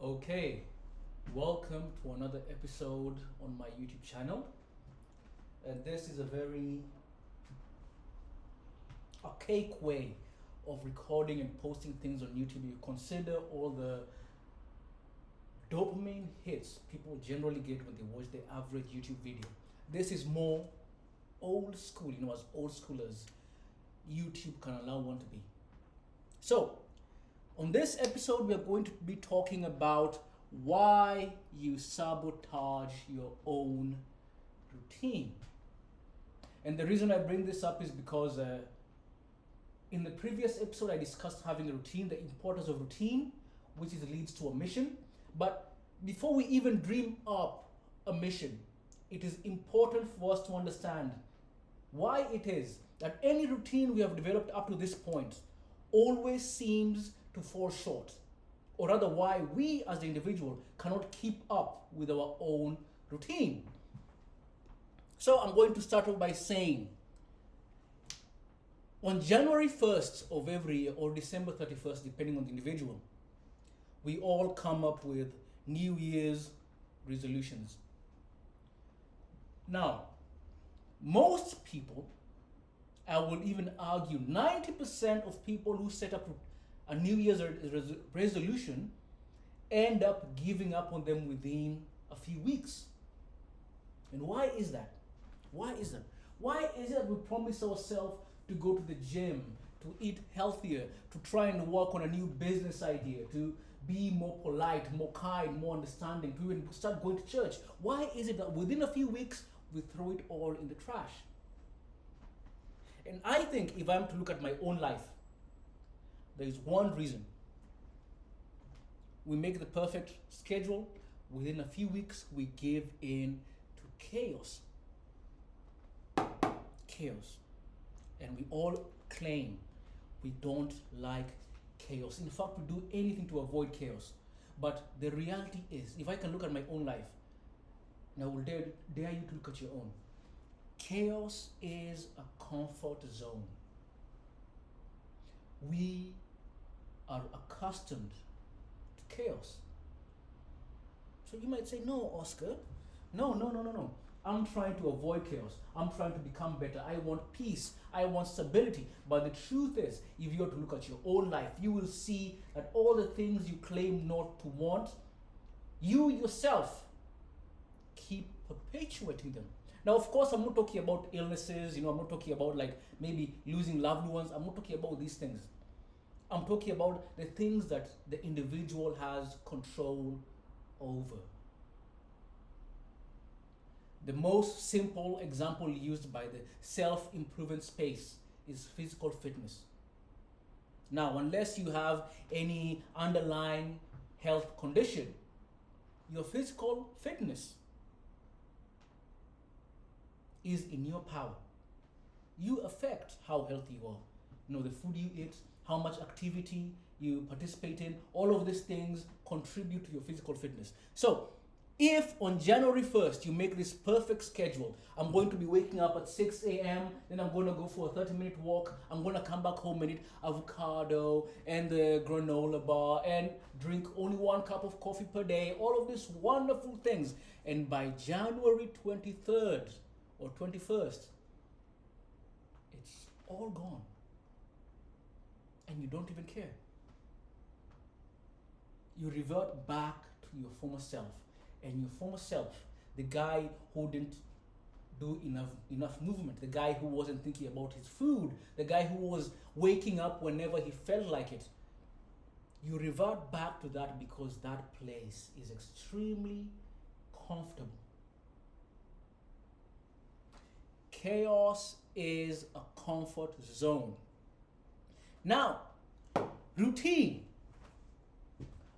Okay, welcome to another episode on my YouTube channel. And this is a very archaic way of recording and posting things on YouTube. You consider all the dopamine hits people generally get when they watch the average YouTube video. This is more old school, as old schoolers, YouTube can allow one to be. So, on this episode, we are going to be talking about why you sabotage your own routine. And the reason I bring this up is because in the previous episode, I discussed having a routine, the importance of routine, which leads to a mission. But before we even dream up a mission, it is important for us to understand why it is that any routine we have developed up to this point always seems to fall short, or rather why we as the individual cannot keep up with our own routine. So I'm going to start off by saying on January 1st of every year or December 31st, depending on the individual, we all come up with New Year's resolutions. Now, most people, I will even argue 90% of people who set up a New Year's resolution end up giving up on them within a few weeks. And why is that? Why is that? Why is it that we promise ourselves to go to the gym, to eat healthier, to try and work on a new business idea, to be more polite, more kind, more understanding, to even start going to church? Why is it that within a few weeks we throw it all in the trash? And I think if I'm to look at my own life, there is one reason. We make the perfect schedule. Within a few weeks, we give in to chaos. Chaos. And we all claim we don't like chaos. In fact, we do anything to avoid chaos. But the reality is, if I can look at my own life, and I will dare you to look at your own, chaos is a comfort zone. We are accustomed to chaos. So you might say, no, Oscar, no. I'm trying to avoid chaos. I'm trying to become better. I want peace. I want stability. But the truth is, if you were to look at your own life, you will see that all the things you claim not to want, you yourself keep perpetuating them. Now, of course, I'm not talking about illnesses, I'm not talking about like maybe losing loved ones. I'm not talking about these things. I'm talking about the things that the individual has control over. The most simple example used by the self-improvement space is physical fitness. Now, unless you have any underlying health condition, your physical fitness is in your power. You affect how healthy you are. The food you eat, how much activity you participate in, all of these things contribute to your physical fitness. So, if on January 1st you make this perfect schedule, I'm going to be waking up at 6 a.m., then I'm going to go for a 30-minute walk, I'm going to come back home and eat avocado and the granola bar and drink only 1 cup of coffee per day, all of these wonderful things. And by January 23rd or 21st, it's all gone. And you don't even care. You revert back to your former self. And your former self, the guy who didn't do enough movement, the guy who wasn't thinking about his food, the guy who was waking up whenever he felt like it, you revert back to that because that place is extremely comfortable. Chaos is a comfort zone. Now, routine.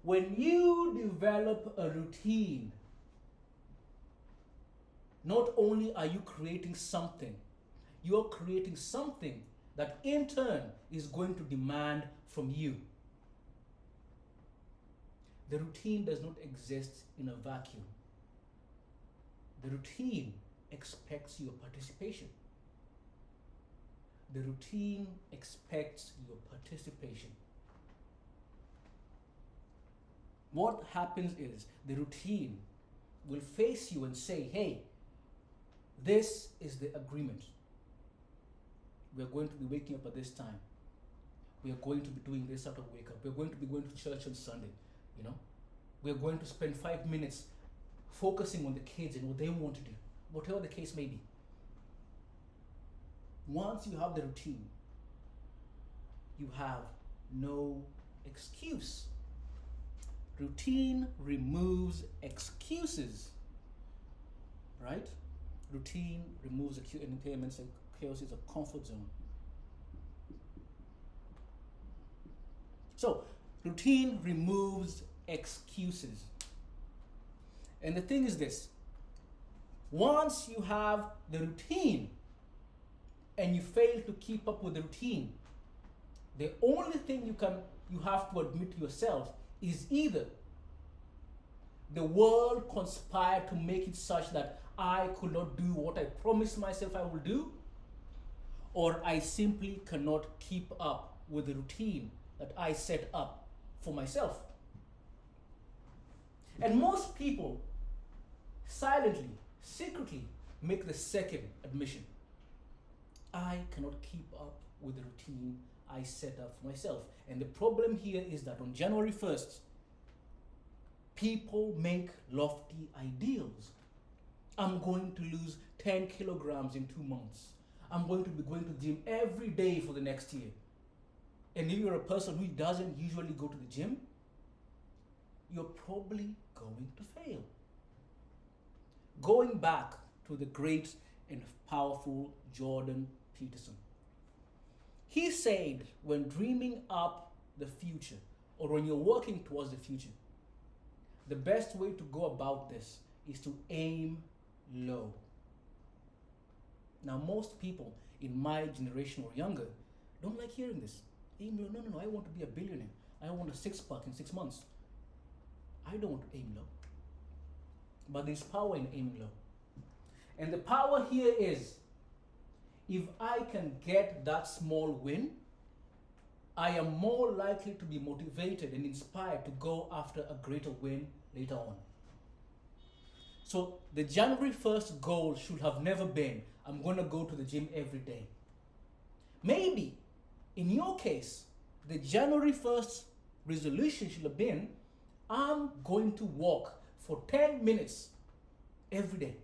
When you develop a routine, not only are you creating something, you're creating something that in turn is going to demand from you. The routine does not exist in a vacuum. The routine expects your participation. The routine expects your participation. What happens is the routine will face you and say, hey, this is the agreement. We are going to be waking up at this time. We are going to be doing this out of wake up. We are going to be going to church on Sunday. You know, we are going to spend 5 minutes focusing on the kids and what they want to do, whatever the case may be. Once you have the routine, you have no excuse. Routine removes excuses, right? Routine removes impairments and chaos is a comfort zone. So, routine removes excuses. And the thing is this, once you have the routine and you fail to keep up with the routine, the only thing you have to admit to yourself is either the world conspired to make it such that I could not do what I promised myself I will do, or I simply cannot keep up with the routine that I set up for myself. And most people silently, secretly make the second admission. I cannot keep up with the routine I set up for myself. And the problem here is that on January 1st, people make lofty ideals. I'm going to lose 10 kilograms in 2 months. I'm going to be going to the gym every day for the next year. And if you're a person who doesn't usually go to the gym, you're probably going to fail. Going back to the great and powerful Jordan Peterson. He said, when dreaming up the future, or when you're working towards the future, the best way to go about this is to aim low. Now, most people in my generation or younger don't like hearing this. Aim low. No, I want to be a billionaire. I want a six-pack in 6 months. I don't want to aim low. But there's power in aiming low. And the power here is, if I can get that small win, I am more likely to be motivated and inspired to go after a greater win later on. So the January 1st goal should have never been, I'm going to go to the gym every day. Maybe, in your case, the January 1st resolution should have been, I'm going to walk for 10 minutes every day.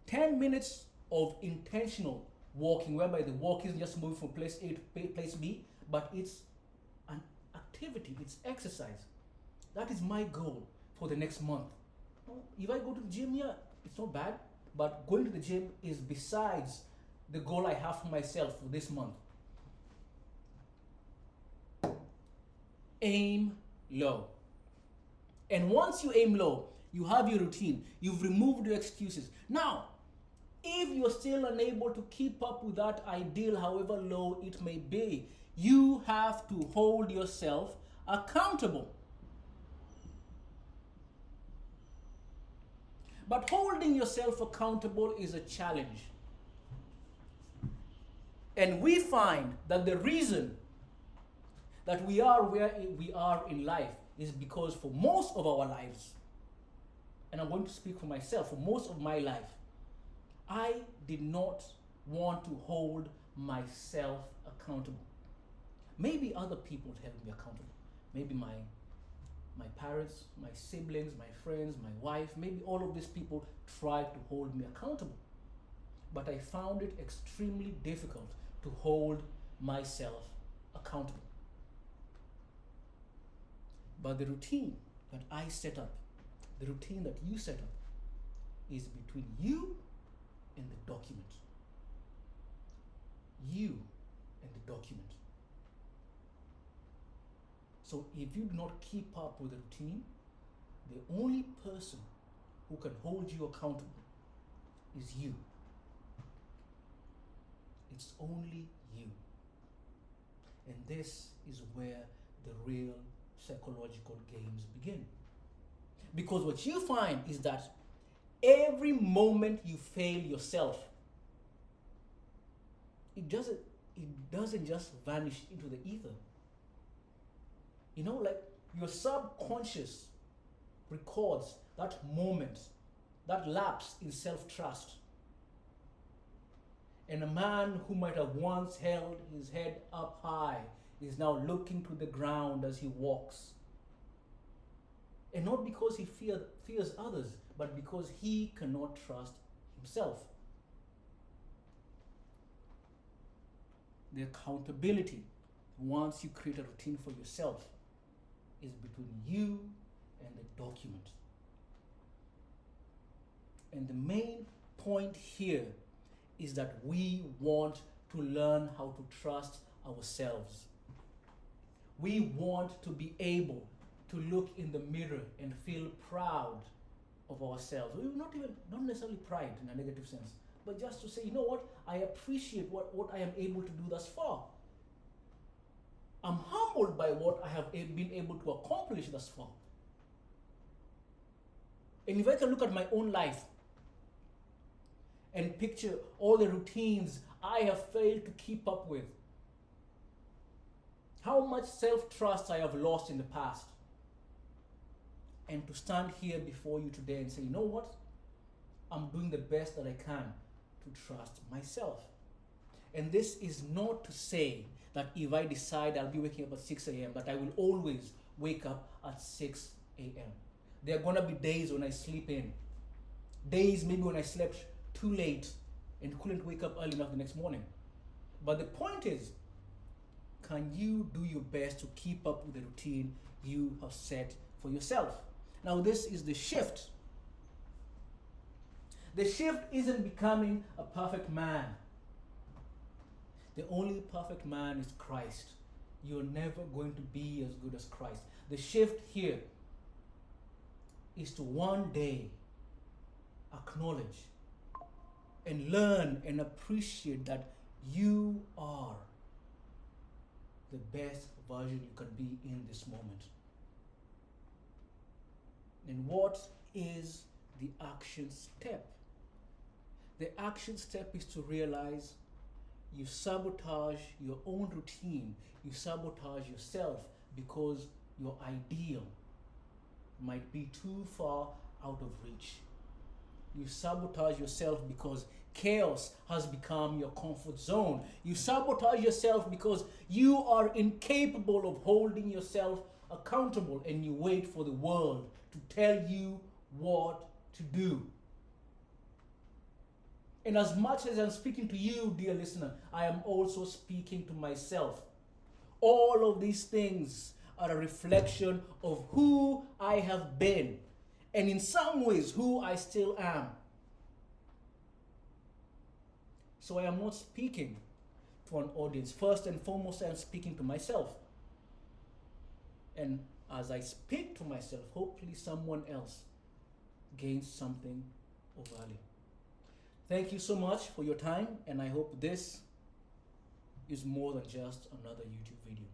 10 minutes of intentional walking, whereby the walk isn't just moving from place A to place B, but it's an activity, it's exercise. That is my goal for the next month. If I go to the gym, yeah, it's not bad, but going to the gym is besides the goal I have for myself for this month. Aim low. And once you aim low, you have your routine, you've removed your excuses. Now, if you're still unable to keep up with that ideal, however low it may be, you have to hold yourself accountable. But holding yourself accountable is a challenge. And we find that the reason that we are where we are in life is because for most of our lives, and I'm going to speak for myself, for most of my life, I did not want to hold myself accountable. Maybe other people held me accountable. Maybe my parents, my siblings, my friends, my wife, maybe all of these people tried to hold me accountable. But I found it extremely difficult to hold myself accountable. But the routine that I set up, the routine that you set up, is between you and the document. You and the document. So if you do not keep up with the routine, the only person who can hold you accountable is you. It's only you. And this is where the real psychological games begin. Because what you find is that every moment you fail yourself, it doesn't just vanish into the ether. You know, like Your subconscious records that moment, that lapse in self-trust. And a man who might have once held his head up high is now looking to the ground as he walks. And not because he fears others, but because he cannot trust himself. The accountability, once you create a routine for yourself, is between you and the document. And the main point here is that we want to learn how to trust ourselves. We want to be able to look in the mirror and feel proud of ourselves. We not necessarily pride in a negative sense, but just to say, you know what, I appreciate what I am able to do thus far. I'm humbled by what I have been able to accomplish thus far. And if I can look at my own life and picture all the routines I have failed to keep up with, how much self-trust I have lost in the past, and to stand here before you today and say, you know what? I'm doing the best that I can to trust myself. And this is not to say that if I decide I'll be waking up at 6 a.m., that I will always wake up at 6 a.m. There are going to be days when I sleep in. Days maybe when I slept too late and couldn't wake up early enough the next morning. But the point is, can you do your best to keep up with the routine you have set for yourself? Now this is the shift. The shift isn't becoming a perfect man. The only perfect man is Christ. You're never going to be as good as Christ. The shift here is to one day acknowledge and learn and appreciate that you are the best version you can be in this moment. And what is the action step? The action step is to realize you sabotage your own routine. You sabotage yourself because your ideal might be too far out of reach. You sabotage yourself because chaos has become your comfort zone. You sabotage yourself because you are incapable of holding yourself accountable, and you wait for the world to tell you what to do. And as much as I'm speaking to you, dear listener, I am also speaking to myself. All of these things are a reflection of who I have been, and in some ways, who I still am. So I am not speaking to an audience. First and foremost, I am speaking to myself. And as I speak to myself, hopefully someone else gains something of value. Thank you so much for your time, and I hope this is more than just another YouTube video.